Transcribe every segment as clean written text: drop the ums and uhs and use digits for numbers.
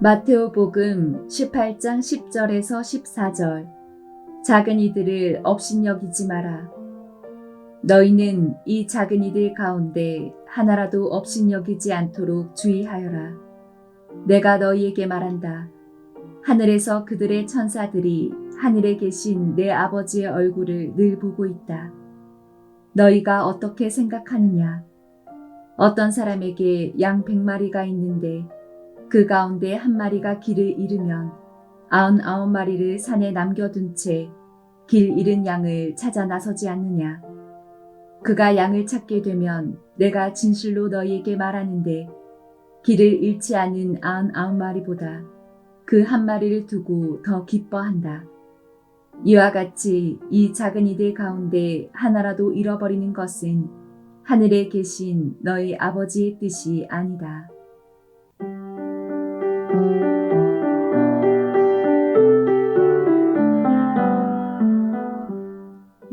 마테오복음 18장 10절에서 14절. 작은 이들을 업신여기지 마라. 너희는 이 작은 이들 가운데 하나라도 업신여기지 않도록 주의하여라. 내가 너희에게 말한다. 하늘에서 그들의 천사들이 하늘에 계신 내 아버지의 얼굴을 늘 보고 있다. 너희가 어떻게 생각하느냐? 어떤 사람에게 양 100마리가 있는데 그 가운데 한 마리가 길을 잃으면 99마리를 산에 남겨둔 채 길 잃은 양을 찾아 나서지 않느냐. 그가 양을 찾게 되면 내가 진실로 너희에게 말하는데 길을 잃지 않은 99마리보다 그 한 마리를 두고 더 기뻐한다. 이와 같이 이 작은 이들 가운데 하나라도 잃어버리는 것은 하늘에 계신 너희 아버지의 뜻이 아니다.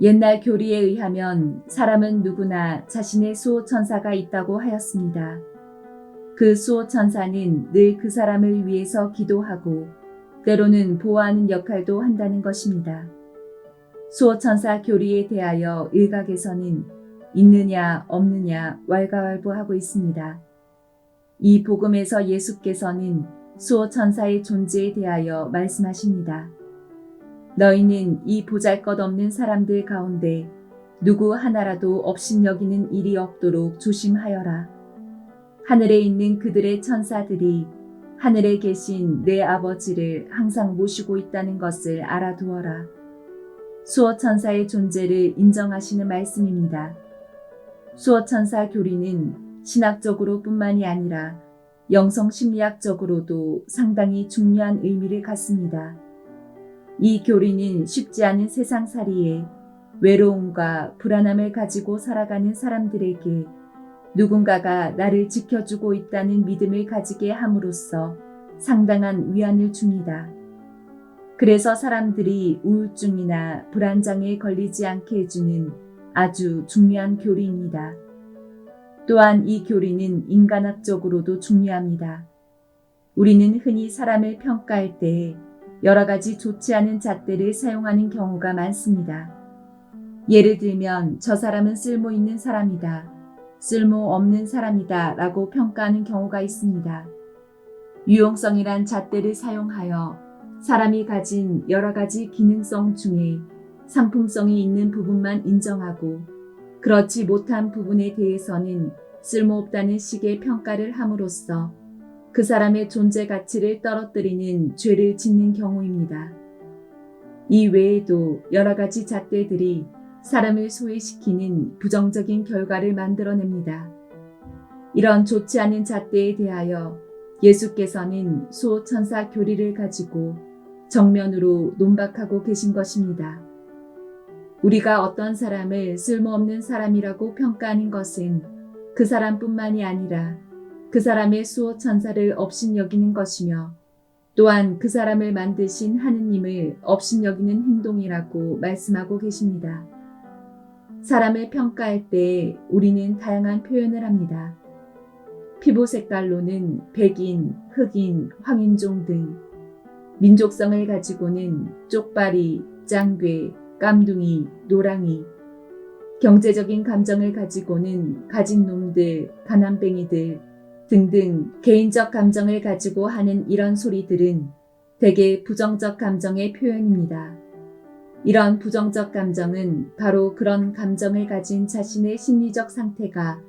옛날 교리에 의하면 사람은 누구나 자신의 수호천사가 있다고 하였습니다. 그 수호천사는 늘 그 사람을 위해서 기도하고 때로는 보호하는 역할도 한다는 것입니다. 수호천사 교리에 대하여 일각에서는 있느냐 없느냐 왈가왈부하고 있습니다. 이 복음에서 예수께서는 수호천사의 존재에 대하여 말씀하십니다. 너희는 이 보잘것없는 사람들 가운데 누구 하나라도 업신여기는 일이 없도록 조심하여라. 하늘에 있는 그들의 천사들이 하늘에 계신 내 아버지를 항상 모시고 있다는 것을 알아두어라. 수호천사의 존재를 인정하시는 말씀입니다. 수호천사 교리는 신학적으로 뿐만이 아니라 영성심리학적으로도 상당히 중요한 의미를 갖습니다. 이 교리는 쉽지 않은 세상살이에 외로움과 불안함을 가지고 살아가는 사람들에게 누군가가 나를 지켜주고 있다는 믿음을 가지게 함으로써 상당한 위안을 줍니다. 그래서 사람들이 우울증이나 불안장애에 걸리지 않게 해주는 아주 중요한 교리입니다. 또한 이 교리는 인간학적으로도 중요합니다. 우리는 흔히 사람을 평가할 때 여러 가지 좋지 않은 잣대를 사용하는 경우가 많습니다. 예를 들면 저 사람은 쓸모 있는 사람이다, 쓸모 없는 사람이다 라고 평가하는 경우가 있습니다. 유용성이란 잣대를 사용하여 사람이 가진 여러 가지 기능성 중에 상품성이 있는 부분만 인정하고 그렇지 못한 부분에 대해서는 쓸모없다는 식의 평가를 함으로써 그 사람의 존재 가치를 떨어뜨리는 죄를 짓는 경우입니다. 이 외에도 여러 가지 잣대들이 사람을 소외시키는 부정적인 결과를 만들어냅니다. 이런 좋지 않은 잣대에 대하여 예수께서는 수호천사 교리를 가지고 정면으로 논박하고 계신 것입니다. 우리가 어떤 사람을 쓸모없는 사람이라고 평가하는 것은 그 사람뿐만이 아니라 그 사람의 수호천사를 업신여기는 것이며 또한 그 사람을 만드신 하느님을 업신여기는 행동이라고 말씀하고 계십니다. 사람을 평가할 때 우리는 다양한 표현을 합니다. 피부 색깔로는 백인, 흑인, 황인종 등, 민족성을 가지고는 쪽발이, 짱괴, 깜둥이, 노랑이, 경제적인 감정을 가지고는 가진 놈들, 가난뱅이들 등등 개인적 감정을 가지고 하는 이런 소리들은 대개 부정적 감정의 표현입니다. 이런 부정적 감정은 바로 그런 감정을 가진 자신의 심리적 상태가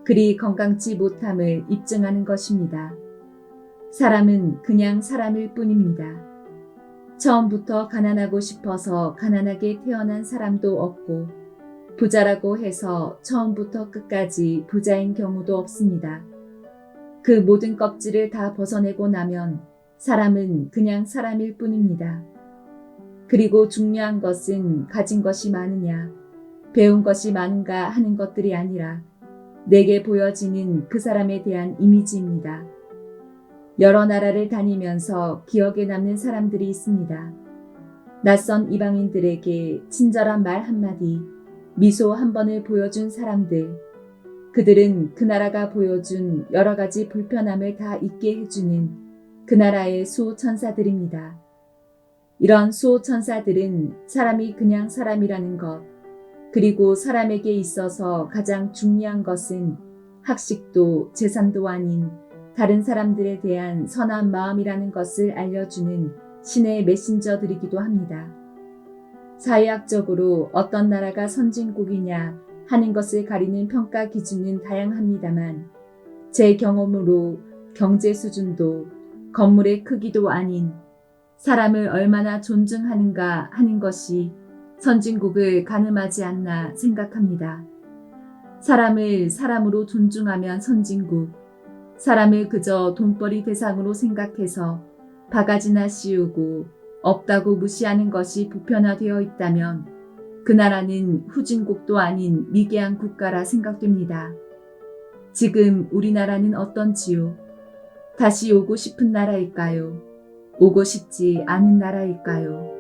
그리 건강치 못함을 입증하는 것입니다. 사람은 그냥 사람일 뿐입니다. 처음부터 가난하고 싶어서 가난하게 태어난 사람도 없고 부자라고 해서 처음부터 끝까지 부자인 경우도 없습니다. 그 모든 껍질을 다 벗어내고 나면 사람은 그냥 사람일 뿐입니다. 그리고 중요한 것은 가진 것이 많으냐, 배운 것이 많은가 하는 것들이 아니라 내게 보여지는 그 사람에 대한 이미지입니다. 여러 나라를 다니면서 기억에 남는 사람들이 있습니다. 낯선 이방인들에게 친절한 말 한마디, 미소 한 번을 보여준 사람들, 그들은 그 나라가 보여준 여러 가지 불편함을 다 잊게 해주는 그 나라의 수호천사들입니다. 이런 수호천사들은 사람이 그냥 사람이라는 것, 그리고 사람에게 있어서 가장 중요한 것은 학식도 재산도 아닌 다른 사람들에 대한 선한 마음이라는 것을 알려주는 신의 메신저들이기도 합니다. 사회학적으로 어떤 나라가 선진국이냐 하는 것을 가리는 평가 기준은 다양합니다만 제 경험으로 경제 수준도 건물의 크기도 아닌 사람을 얼마나 존중하는가 하는 것이 선진국을 가늠하지 않나 생각합니다. 사람을 사람으로 존중하면 선진국, 사람을 그저 돈벌이 대상으로 생각해서 바가지나 씌우고 없다고 무시하는 것이 보편화되어 있다면 그 나라는 후진국도 아닌 미개한 국가라 생각됩니다. 지금 우리나라는 어떤지요? 다시 오고 싶은 나라일까요? 오고 싶지 않은 나라일까요?